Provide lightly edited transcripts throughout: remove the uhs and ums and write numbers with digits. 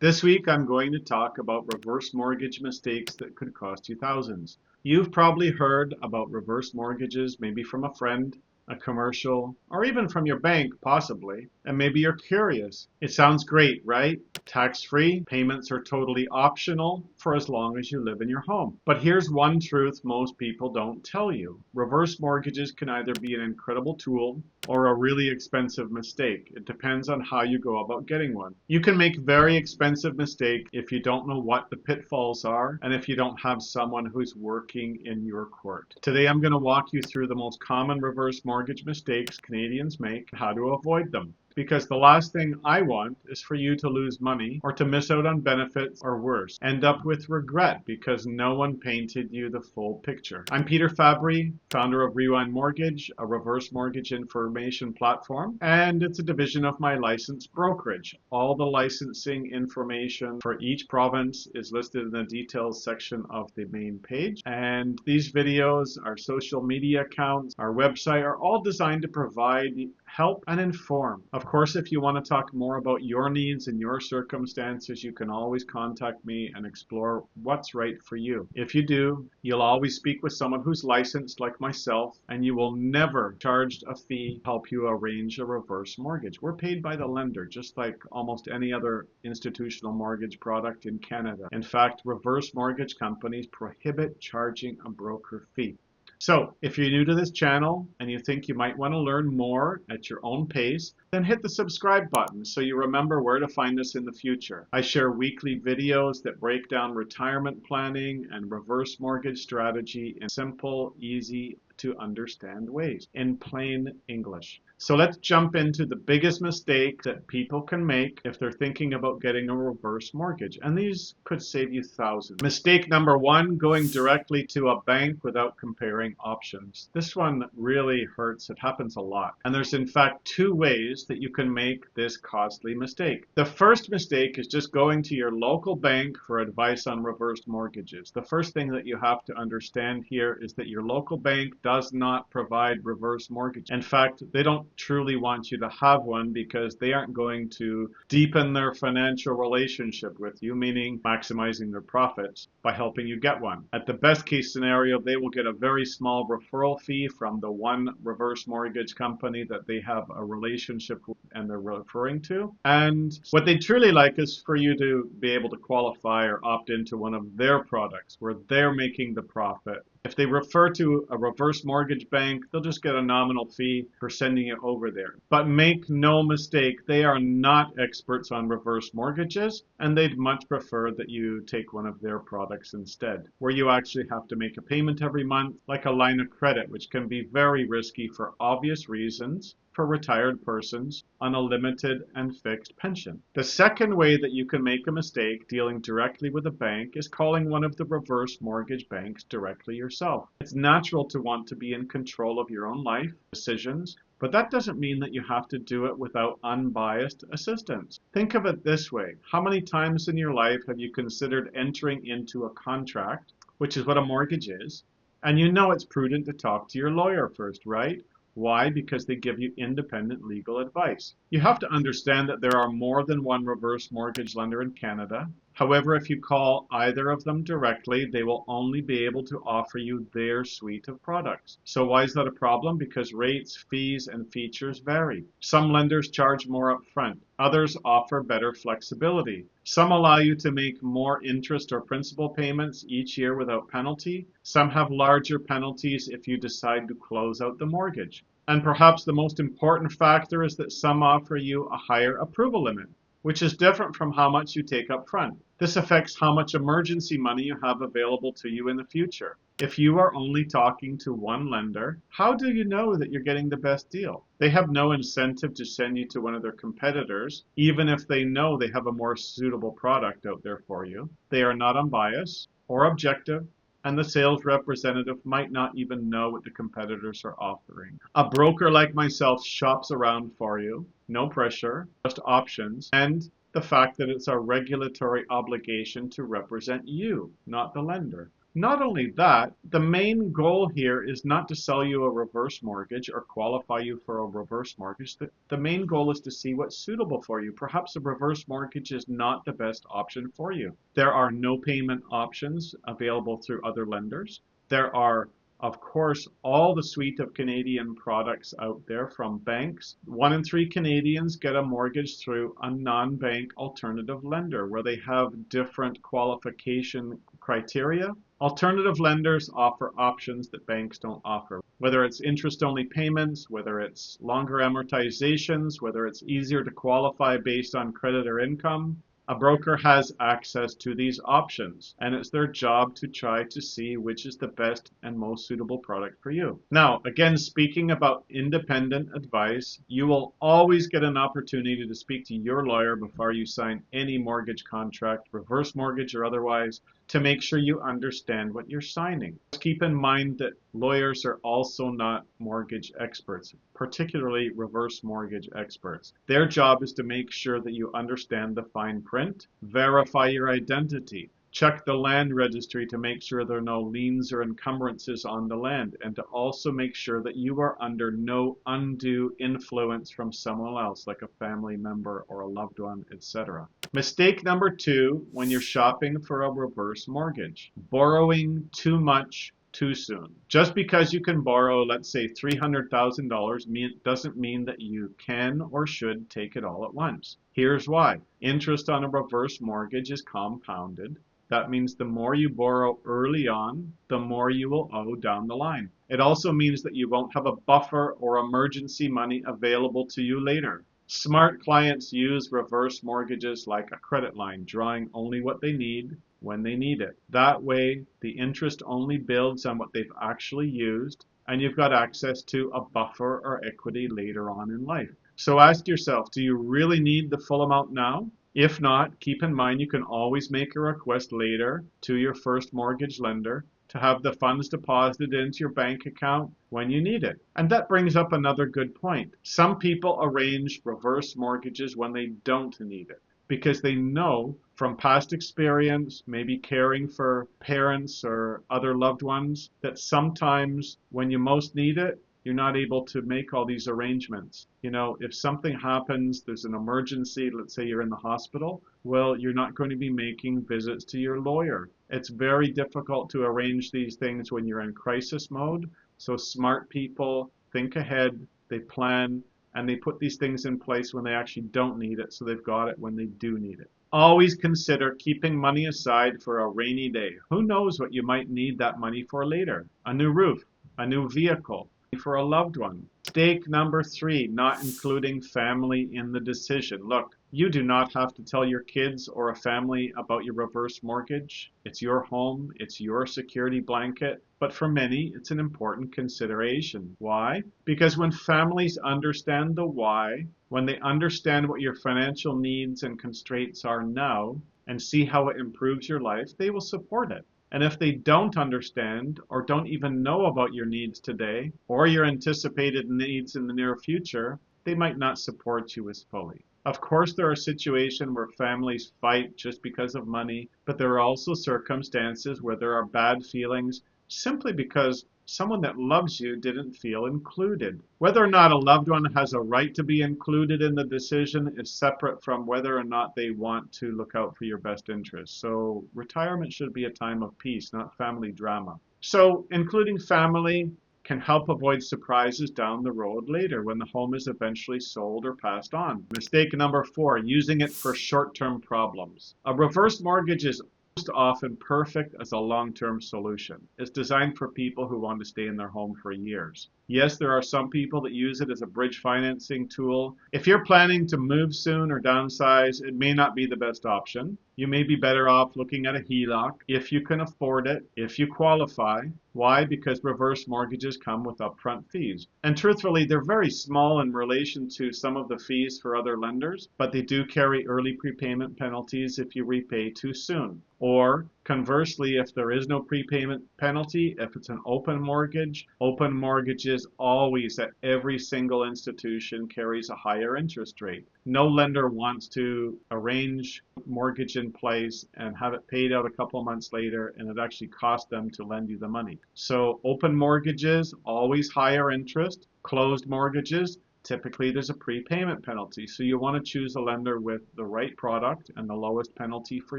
This week, I'm going to talk about reverse mortgage mistakes that could cost you thousands. You've probably heard about reverse mortgages, maybe from a friend, a commercial, or even from your bank, possibly, and maybe you're curious. It sounds great, right? Tax-free, payments are totally optional for as long as you live in your home. But here's one truth most people don't tell you. Reverse mortgages can either be an incredible tool or a really expensive mistake. It depends on how you go about getting one. You can make very expensive mistake if you don't know what the pitfalls are and if you don't have someone who's working in your court. Today I'm going to walk you through the most common reverse mortgage mistakes Canadians make and how to avoid them. Because the last thing I want is for you to lose money or to miss out on benefits or worse, end up with regret because no one painted you the full picture. I'm Peter Fabry, founder of Rewind Mortgage, a reverse mortgage information platform, and it's a division of my licensed brokerage. All the licensing information for each province is listed in the details section of the main page. And these videos, our social media accounts, our website are all designed to provide help and inform. Of course, if you want to talk more about your needs and your circumstances, you can always contact me and explore what's right for you. If you do, you'll always speak with someone who's licensed like myself, and you will never charge a fee to help you arrange a reverse mortgage. We're paid by the lender, just like almost any other institutional mortgage product in Canada. In fact, reverse mortgage companies prohibit charging a broker fee. So if you're new to this channel and you think you might want to learn more at your own pace, then hit the subscribe button so you remember where to find us in the future. I share weekly videos that break down retirement planning and reverse mortgage strategy in simple, easy to understand ways in plain English. So let's jump into the biggest mistake that people can make if they're thinking about getting a reverse mortgage. And these could save you thousands. Mistake number one, going directly to a bank without comparing options. This one really hurts. It happens a lot. And there's in fact two ways that you can make this costly mistake. The first mistake is just going to your local bank for advice on reverse mortgages. The first thing that you have to understand here is that your local bank does not provide reverse mortgage. In fact, they don't truly want you to have one because they aren't going to deepen their financial relationship with you, meaning maximizing their profits by helping you get one. At the best case scenario, they will get a very small referral fee from the one reverse mortgage company that they have a relationship with and they're referring to. And what they truly like is for you to be able to qualify or opt into one of their products where they're making the profit. If they refer to a reverse mortgage bank, they'll just get a nominal fee for sending it over there. But make no mistake, they are not experts on reverse mortgages, and they'd much prefer that you take one of their products instead, where you actually have to make a payment every month, like a line of credit, which can be very risky for obvious reasons for retired persons on a limited and fixed pension. The second way that you can make a mistake dealing directly with a bank is calling one of the reverse mortgage banks directly yourself. It's natural to want to be in control of your own life decisions, but that doesn't mean that you have to do it without unbiased assistance. Think of it this way. How many times in your life have you considered entering into a contract, which is what a mortgage is, and you know it's prudent to talk to your lawyer first, right? Why? Because they give you independent legal advice. You have to understand that there are more than one reverse mortgage lender in Canada. However, if you call either of them directly, they will only be able to offer you their suite of products. So why is that a problem? Because rates, fees, and features vary. Some lenders charge more upfront. Others offer better flexibility. Some allow you to make more interest or principal payments each year without penalty. Some have larger penalties if you decide to close out the mortgage. And perhaps the most important factor is that some offer you a higher approval limit, which is different from how much you take up front. This affects how much emergency money you have available to you in the future. If you are only talking to one lender, how do you know that you're getting the best deal? They have no incentive to send you to one of their competitors, even if they know they have a more suitable product out there for you. They are not unbiased or objective, and the sales representative might not even know what the competitors are offering. A broker like myself shops around for you, no pressure, just options, and the fact that it's our regulatory obligation to represent you, not the lender. Not only that, the main goal here is not to sell you a reverse mortgage or qualify you for a reverse mortgage. The main goal is to see what's suitable for you. Perhaps a reverse mortgage is not the best option for you. There are no payment options available through other lenders. There are, of course, all the suite of Canadian products out there from banks. 1 in 3 Canadians get a mortgage through a non-bank alternative lender where they have different qualification criteria. Alternative lenders offer options that banks don't offer, whether it's interest-only payments, whether it's longer amortizations, whether it's easier to qualify based on credit or income. A broker has access to these options, and it's their job to try to see which is the best and most suitable product for you. Now, again, speaking about independent advice, you will always get an opportunity to speak to your lawyer before you sign any mortgage contract, reverse mortgage or otherwise, to make sure you understand what you're signing. Just keep in mind that lawyers are also not mortgage experts, particularly reverse mortgage experts. Their job is to make sure that you understand the fine print, verify your identity, check the land registry to make sure there are no liens or encumbrances on the land, and to also make sure that you are under no undue influence from someone else, like a family member or a loved one, etc. Mistake number 2 when you're shopping for a reverse mortgage: borrowing too much too soon. Just because you can borrow, let's say, $300,000 doesn't mean that you can or should take it all at once. Here's why. Interest on a reverse mortgage is compounded. That means the more you borrow early on, the more you will owe down the line. It also means that you won't have a buffer or emergency money available to you later. Smart clients use reverse mortgages like a credit line, drawing only what they need when they need it. That way, the interest only builds on what they've actually used, and you've got access to a buffer or equity later on in life. So ask yourself, do you really need the full amount now? If not, keep in mind you can always make a request later to your first mortgage lender to have the funds deposited into your bank account when you need it. And that brings up another good point. Some people arrange reverse mortgages when they don't need it, because they know from past experience, maybe caring for parents or other loved ones, that sometimes when you most need it, you're not able to make all these arrangements. You know, if something happens, there's an emergency, let's say you're in the hospital, well, you're not going to be making visits to your lawyer. It's very difficult to arrange these things when you're in crisis mode. So smart people think ahead, they plan, and they put these things in place when they actually don't need it, so they've got it when they do need it. Always consider keeping money aside for a rainy day. Who knows what you might need that money for later? A new roof, a new vehicle, for a loved one. Mistake number 3, not including family in the decision. Look, you do not have to tell your kids or a family about your reverse mortgage. It's your home, it's your security blanket, but for many, it's an important consideration. Why? Because when families understand the why, when they understand what your financial needs and constraints are now, and see how it improves your life, they will support it. And if they don't understand or don't even know about your needs today or your anticipated needs in the near future, they might not support you as fully. Of course, there are situations where families fight just because of money, but there are also circumstances where there are bad feelings simply because someone that loves you didn't feel included. Whether or not a loved one has a right to be included in the decision is separate from whether or not they want to look out for your best interests. So retirement should be a time of peace, not family drama. So including family can help avoid surprises down the road later when the home is eventually sold or passed on. Mistake number 4, using it for short-term problems. A reverse mortgage is most often perfect as a long-term solution. It's designed for people who want to stay in their home for years. Yes, there are some people that use it as a bridge financing tool. If you're planning to move soon or downsize, it may not be the best option. You may be better off looking at a HELOC if you can afford it, if you qualify. Why? Because reverse mortgages come with upfront fees. And truthfully, they're very small in relation to some of the fees for other lenders, but they do carry early prepayment penalties if you repay too soon. Or conversely, if there is no prepayment penalty, if it's an open mortgages always at every single institution carries a higher interest rate. No lender wants to arrange mortgage in place and have it paid out a couple of months later, and it actually cost them to lend you the money. So open mortgages, always higher interest. Closed mortgages, typically there's a prepayment penalty. So you want to choose a lender with the right product and the lowest penalty for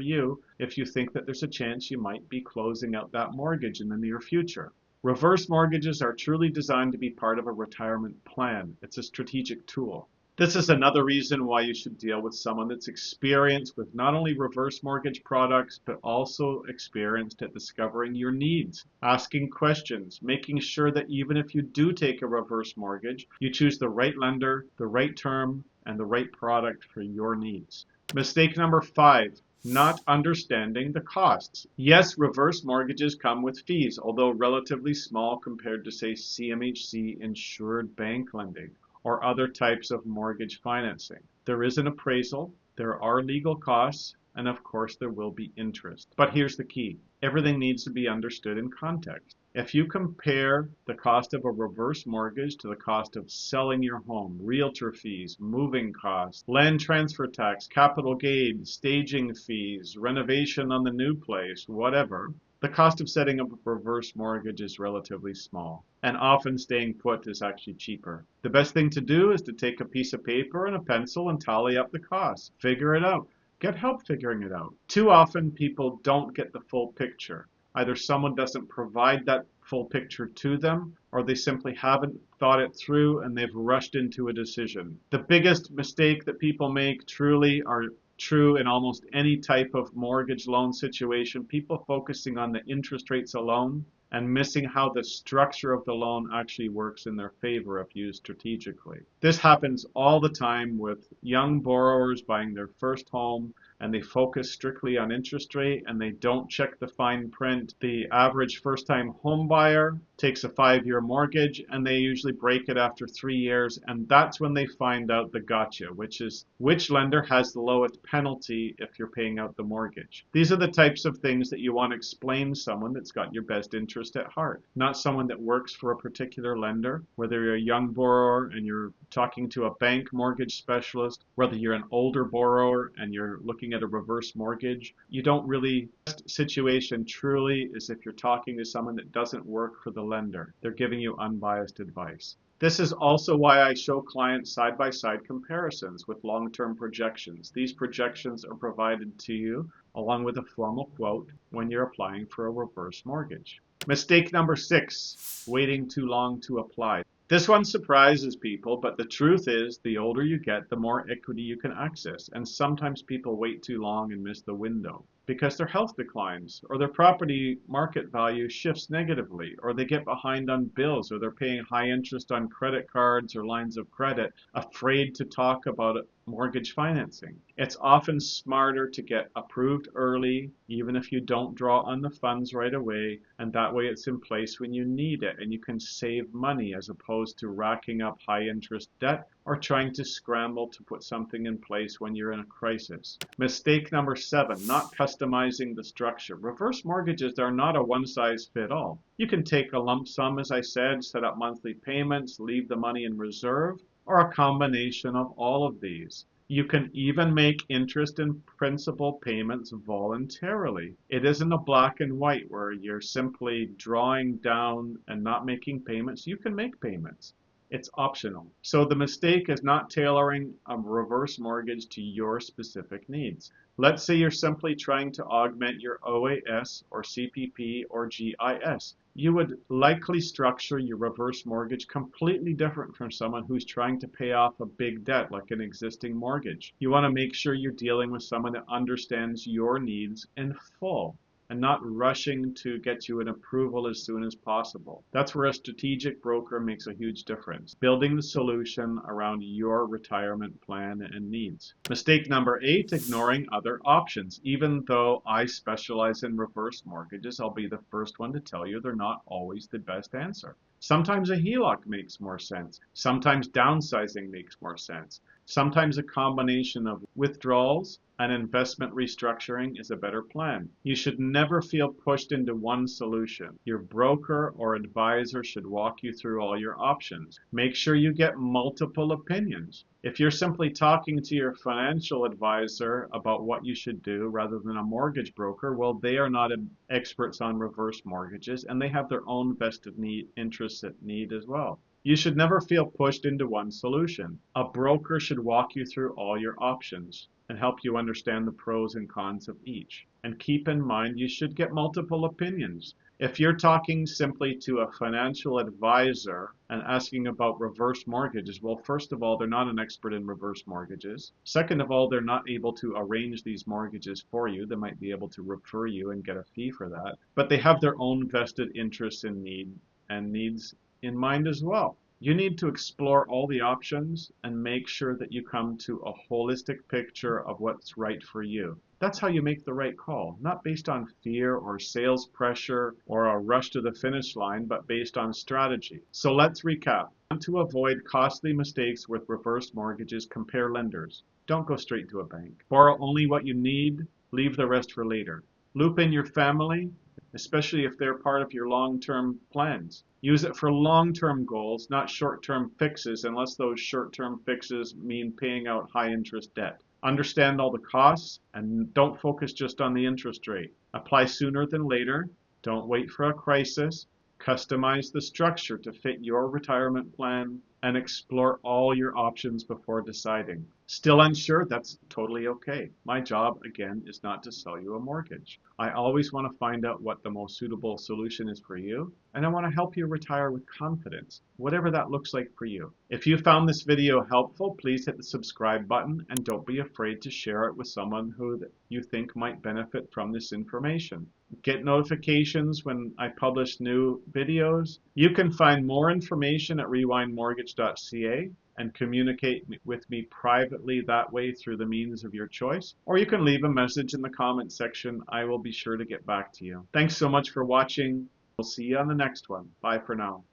you if you think that there's a chance you might be closing out that mortgage in the near future. Reverse mortgages are truly designed to be part of a retirement plan. It's a strategic tool. This is another reason why you should deal with someone that's experienced with not only reverse mortgage products, but also experienced at discovering your needs, asking questions, making sure that even if you do take a reverse mortgage, you choose the right lender, the right term, and the right product for your needs. Mistake number 5. Not understanding the costs. Yes, reverse mortgages come with fees, although relatively small compared to, say, CMHC insured bank lending or other types of mortgage financing. There is an appraisal, there are legal costs, and of course there will be interest. But here's the key. Everything needs to be understood in context. If you compare the cost of a reverse mortgage to the cost of selling your home, realtor fees, moving costs, land transfer tax, capital gain, staging fees, renovation on the new place, whatever, the cost of setting up a reverse mortgage is relatively small, and often staying put is actually cheaper. The best thing to do is to take a piece of paper and a pencil and tally up the costs. Figure it out. Get help figuring it out. Too often people don't get the full picture. Either someone doesn't provide that full picture to them, or they simply haven't thought it through and they've rushed into a decision. The biggest mistake that people make truly are true in almost any type of mortgage loan situation. People focusing on the interest rates alone and missing how the structure of the loan actually works in their favor if used strategically. This happens all the time with young borrowers buying their first home, and they focus strictly on interest rate and they don't check the fine print. The average first-time home buyer takes a 5-year mortgage and they usually break it after 3 years, and that's when they find out the gotcha, which is which lender has the lowest penalty if you're paying out the mortgage. These are the types of things that you want to explain to someone that's got your best interest at heart, not someone that works for a particular lender. Whether you're a young borrower and you're talking to a bank mortgage specialist, whether you're an older borrower and you're looking at a reverse mortgage, you don't really, the best situation truly is if you're talking to someone that doesn't work for the lender. They're giving you unbiased advice. This is also why I show clients side-by-side comparisons with long-term projections. These projections are provided to you along with a formal quote when you're applying for a reverse mortgage. Mistake number 6, waiting too long to apply. This one surprises people, but the truth is the older you get, the more equity you can access. And sometimes people wait too long and miss the window because their health declines, or their property market value shifts negatively, or they get behind on bills, or they're paying high interest on credit cards or lines of credit, afraid to talk about mortgage financing. It's often smarter to get approved early, even if you don't draw on the funds right away, and that way it's in place when you need it, and you can save money as opposed to racking up high interest debt or trying to scramble to put something in place when you're in a crisis. Mistake number 7, not customizing the structure. Reverse mortgages are not a one-size-fits-all. You can take a lump sum, as I said, set up monthly payments, leave the money in reserve, or a combination of all of these. You can even make interest and principal payments voluntarily. It isn't a black and white where you're simply drawing down and not making payments. You can make payments. It's optional. So the mistake is not tailoring a reverse mortgage to your specific needs. Let's say you're simply trying to augment your OAS or CPP or GIS. You would likely structure your reverse mortgage completely different from someone who's trying to pay off a big debt like an existing mortgage. You want to make sure you're dealing with someone that understands your needs in full and not rushing to get you an approval as soon as possible. That's where a strategic broker makes a huge difference, building the solution around your retirement plan and needs. Mistake number 8, ignoring other options. Even though I specialize in reverse mortgages, I'll be the first one to tell you they're not always the best answer. Sometimes a HELOC makes more sense. Sometimes downsizing makes more sense. Sometimes a combination of withdrawals and investment restructuring is a better plan. You should never feel pushed into one solution. Your broker or advisor should walk you through all your options. Make sure you get multiple opinions. If you're simply talking to your financial advisor about what you should do rather than a mortgage broker, well, they are not experts on reverse mortgages and they have their own vested interests at need as well. You should never feel pushed into one solution. A broker should walk you through all your options and help you understand the pros and cons of each. And keep in mind, you should get multiple opinions. If you're talking simply to a financial advisor and asking about reverse mortgages, well, first of all, they're not an expert in reverse mortgages. Second of all, they're not able to arrange these mortgages for you. They might be able to refer you and get a fee for that. But they have their own vested interests in needs in mind as well. You need to explore all the options and make sure that you come to a holistic picture of what's right for you. That's how you make the right call, not based on fear or sales pressure or a rush to the finish line, but based on strategy. So let's recap. To avoid costly mistakes with reverse mortgages, compare lenders. Don't go straight to a bank. Borrow only what you need, leave the rest for later. Loop in your family, especially if they're part of your long-term plans. Use it for long-term goals, not short-term fixes, unless those short-term fixes mean paying out high-interest debt. Understand all the costs and don't focus just on the interest rate. Apply sooner than later. Don't wait for a crisis. Customize the structure to fit your retirement plan and explore all your options before deciding. Still unsure? That's totally okay. My job, again, is not to sell you a mortgage. I always want to find out what the most suitable solution is for you, and I want to help you retire with confidence, whatever that looks like for you. If you found this video helpful, please hit the subscribe button and don't be afraid to share it with someone who you think might benefit from this information. Get notifications when I publish new videos. You can find more information at rewindmortgage.ca and communicate with me privately that way through the means of your choice. Or you can leave a message in the comment section. I will be sure to get back to you. Thanks so much for watching. We'll see you on the next one. Bye for now.